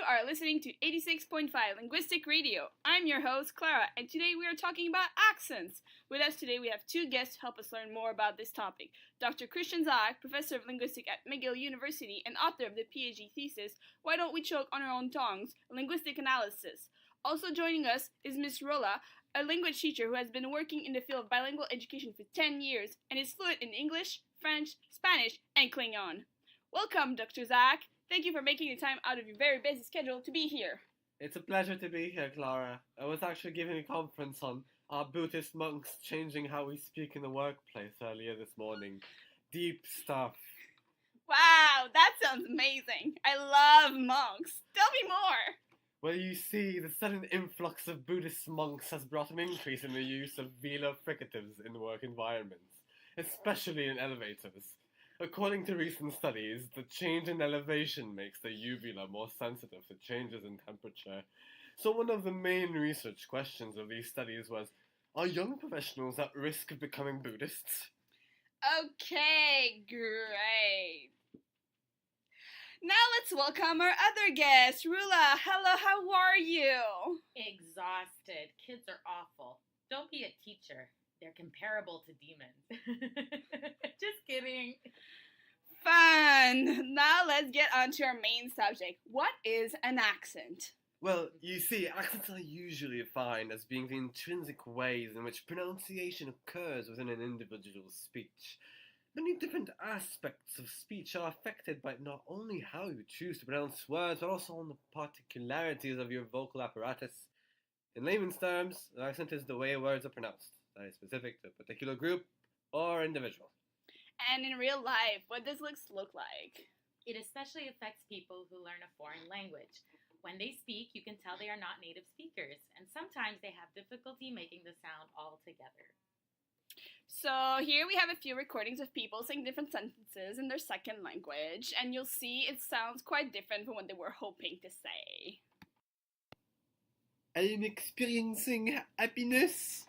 are listening to 86.5 Linguistic Radio. I'm your host, Clara, and today we are talking about accents. With us today, we have two guests to help us learn more about this topic. Dr. Christian Zach, professor of linguistics at McGill University and author of the PhD thesis, Why Don't We Choke on Our Own Tongues? A Linguistic Analysis. Also joining us is Ms. Rola, a language teacher who has been working in the field of bilingual education for 10 years and is fluent in English, French, Spanish, and Klingon. Welcome, Dr. Zach. Thank you for making the time out of your very busy schedule to be here. It's a pleasure to be here, Clara. I was actually giving a conference on our Buddhist monks changing how we speak in the workplace earlier this morning. Deep stuff. Wow, that sounds amazing. I love monks. Tell me more. Well, you see, the sudden influx of Buddhist monks has brought an increase in the use of velar fricatives in work environments, especially in elevators. According to recent studies, the change in elevation makes the uvula more sensitive to changes in temperature. So one of the main research questions of these studies was, are young professionals at risk of becoming Buddhists? Okay, great. Now let's welcome our other guest, Rula. Hello, how are you? Exhausted. Kids are awful. Don't be a teacher. They're comparable to demons. Just kidding. Fun. Now let's get on to our main subject. What is an accent? Well, you see, accents are usually defined as being the intrinsic ways in which pronunciation occurs within an individual's speech. Many different aspects of speech are affected by not only how you choose to pronounce words, but also on the particularities of your vocal apparatus. In layman's terms, an accent is the way words are pronounced, that is specific to a particular group or individual. And in real life, what does this look like? It especially affects people who learn a foreign language. When they speak, you can tell they are not native speakers, and sometimes they have difficulty making the sound altogether. So here we have a few recordings of people saying different sentences in their second language, and you'll see it sounds quite different from what they were hoping to say. I am experiencing happiness.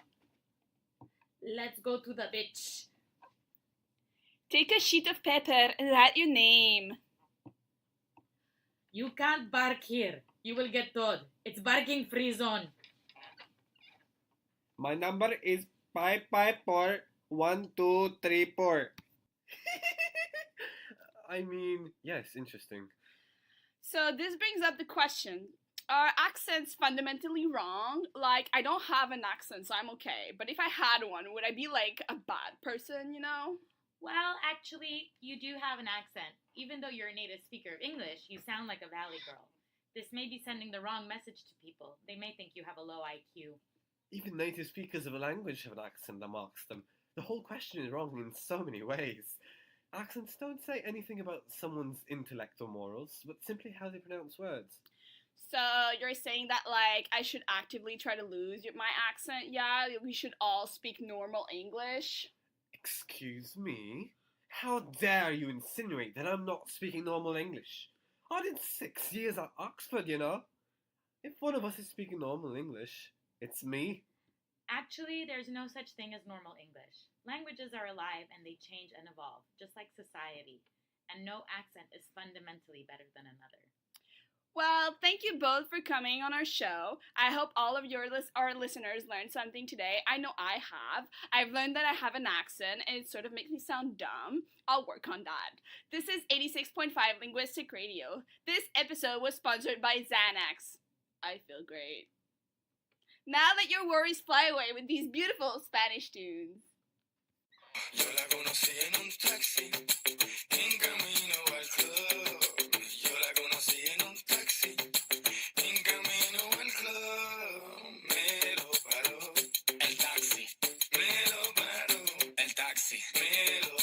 Let's go to the beach. Take a sheet of paper and write your name. You can't bark here. You will get told. It's barking free zone. My number is 554-1234. I mean, yes, interesting. So this brings up the question, are accents fundamentally wrong? Like, I don't have an accent, so I'm okay. But if I had one, would I be like a bad person, you know? Well, actually, you do have an accent. Even though you're a native speaker of English, you sound like a valley girl. This may be sending the wrong message to people. They may think you have a low IQ. Even native speakers of a language have an accent that marks them. The whole question is wrong in so many ways. Accents don't say anything about someone's intellect or morals, but simply how they pronounce words. So you're saying that, like, I should actively try to lose my accent? Yeah, we should all speak normal English? Excuse me? How dare you insinuate that I'm not speaking normal English? I did 6 years at Oxford, you know. If one of us is speaking normal English, it's me. Actually, there's no such thing as normal English. Languages are alive and they change and evolve, just like society. And no accent is fundamentally better than another. Well, thank you both for coming on our show. I hope all of our listeners learned something today. I know I have. I've learned that I have an accent, and it sort of makes me sound dumb. I'll work on that. This is 86.5 Linguistic Radio. This episode was sponsored by Xanax. I feel great. Now let your worries fly away with these beautiful Spanish tunes. Yo la conocí en un taxi, en camino al club. Yo la conocí en un taxi, en camino al club. Me lo paró el taxi, me lo paró el taxi, me lo